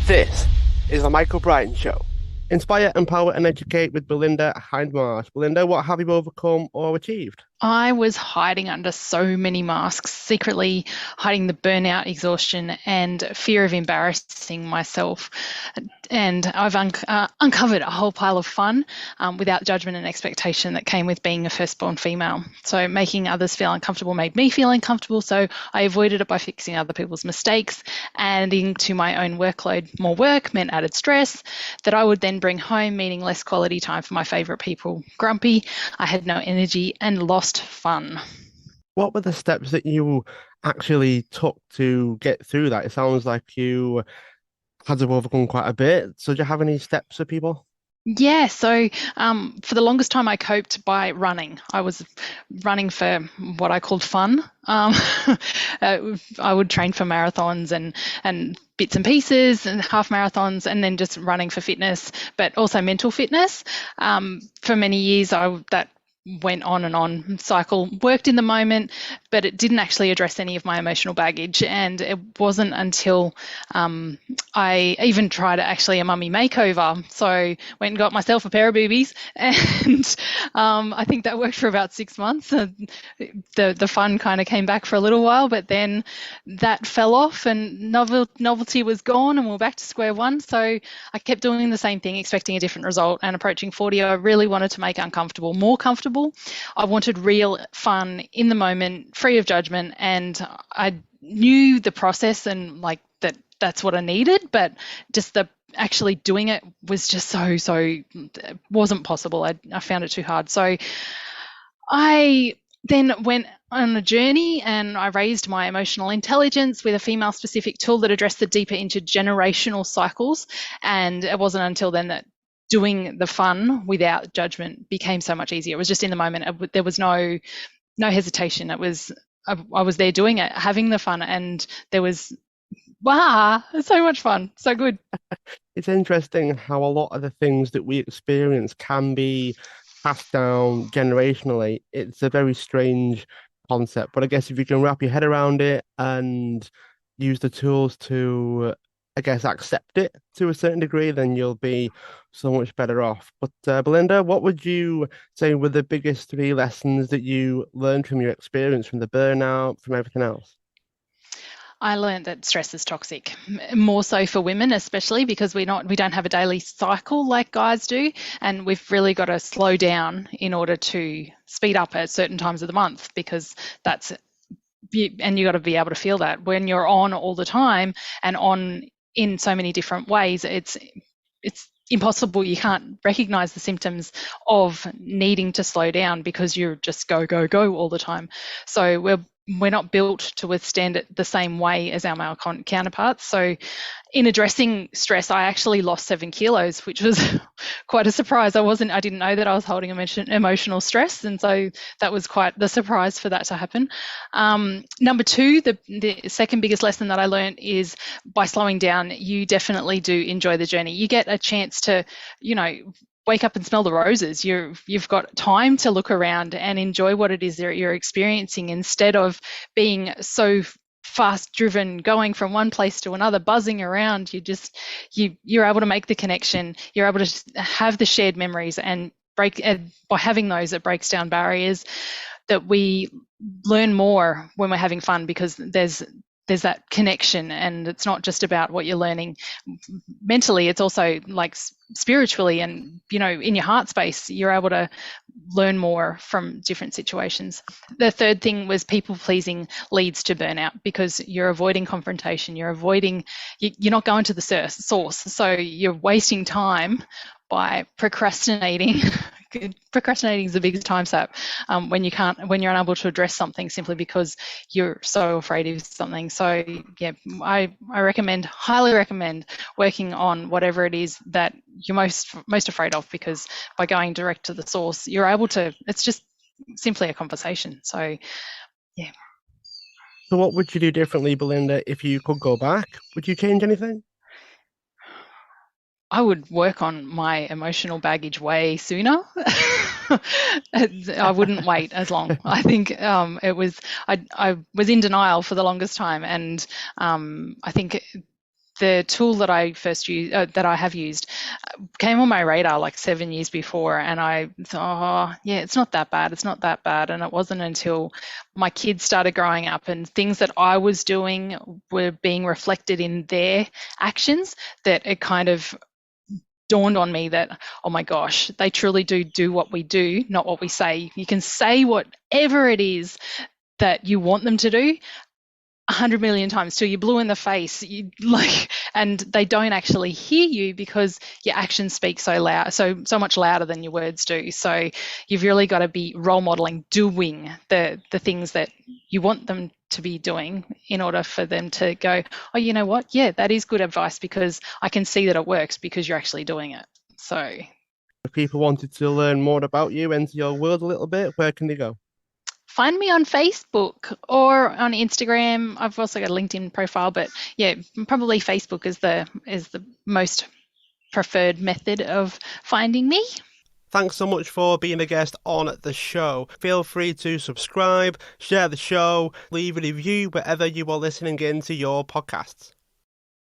This is the Michael Bryan Show. Inspire, empower, and educate with Belinda Hindmarsh. Belinda, what have you overcome or achieved? I was hiding under so many masks, secretly hiding the burnout, exhaustion, and fear of embarrassing myself. And I've uncovered a whole pile of fun without judgment and expectation that came with being a firstborn female. So making others feel uncomfortable made me feel uncomfortable. So I avoided it by fixing other people's mistakes. Adding to my own workload, more work meant added stress that I would then bring home, meaning less quality time for my favourite people. Grumpy, I had no energy and lost fun. What were the steps that you actually took to get through that? It sounds like you had to overcome quite a bit. So, do you have any steps for people? Yeah, so for the longest time, I coped by running. I was running for what I called fun. I would train for marathons and bits and pieces and half marathons, and then just running for fitness, but also mental fitness. For many years, that went on and on cycle worked in the moment, but it didn't actually address any of my emotional baggage. And it wasn't until I even tried actually a mummy makeover. So went and got myself a pair of boobies, and I think that worked for about 6 months. The fun kind of came back for a little while, but then that fell off and novelty was gone, and we're back to square one. So I kept doing the same thing, expecting a different result. And approaching 40, I really wanted to make uncomfortable more comfortable. I wanted real fun in the moment, free of judgment, and I knew the process and like that's what I needed, but just the actually doing it was just so it wasn't possible. I found it too hard. So I then went on a journey and I raised my emotional intelligence with a female specific tool that addressed the deeper intergenerational cycles. And it wasn't until then that doing the fun without judgment became so much easier. It was just in the moment. There was no hesitation. It was I was there doing it, having the fun, and there was so much fun, so good. It's interesting how a lot of the things that we experience can be passed down generationally. It's a very strange concept, but I guess if you can wrap your head around it and use the tools to, I guess, accept it to a certain degree, then you'll be so much better off. But Belinda, what would you say were the biggest three lessons that you learned from your experience, from the burnout, from everything else? I learned that stress is toxic, more so for women, especially because we don't have a daily cycle like guys do, and we've really got to slow down in order to speed up at certain times of the month because that's and you got to be able to feel that when you're on all the time and on in so many different ways. It's impossible. You can't recognize the symptoms of needing to slow down because you're just go go go all the time. So we're not built to withstand it the same way as our male counterparts. So in addressing stress, I actually lost 7 kilos, which was quite a surprise. I didn't know that I was holding emotional stress. And so that was quite the surprise for that to happen. Number two, the second biggest lesson that I learned is by slowing down, you definitely do enjoy the journey. You get a chance to, wake up and smell the roses. You've got time to look around and enjoy what it is that you're experiencing instead of being so fast driven, going from one place to another, buzzing around. You're able to make the connection. You're able to have the shared memories and by having those, it breaks down barriers that we learn more when we're having fun because there's that connection, and it's not just about what you're learning mentally, it's also like spiritually and in your heart space you're able to learn more from different situations. The third thing was people pleasing leads to burnout because you're avoiding confrontation, you're not going to the source, so you're wasting time by procrastinating. Procrastinating is the biggest time sap when you're unable to address something simply because you're so afraid of something. So yeah, I highly recommend working on whatever it is that you're most afraid of, because by going direct to the source, you're able to. It's just simply a conversation. So yeah. So, what would you do differently, Belinda, if you could go back? Would you change anything? I would work on my emotional baggage way sooner. I wouldn't wait as long. I think I was in denial for the longest time, and I think the tool that I first used, that I have used, came on my radar like 7 years before, and I thought, oh, yeah, it's not that bad. It's not that bad. And it wasn't until my kids started growing up and things that I was doing were being reflected in their actions that it kind of dawned on me that, oh my gosh, they truly do what we do, not what we say. You can say whatever it is that you want them to do 100 million times till you're blue in the face, and they don't actually hear you because your actions speak so loud, so much louder than your words do. So you've really got to be role modeling, doing the things that you want them to be doing in order for them to go, oh, you know what? Yeah, that is good advice because I can see that it works because you're actually doing it. So If people wanted to learn more about you, enter your world a little bit, where can they go? find me on Facebook or on Instagram. I've also got a LinkedIn profile, but yeah, probably Facebook is the most preferred method of finding me. Thanks so much for being a guest on the show. Feel free to subscribe, share the show, leave a review wherever you are listening into your podcasts.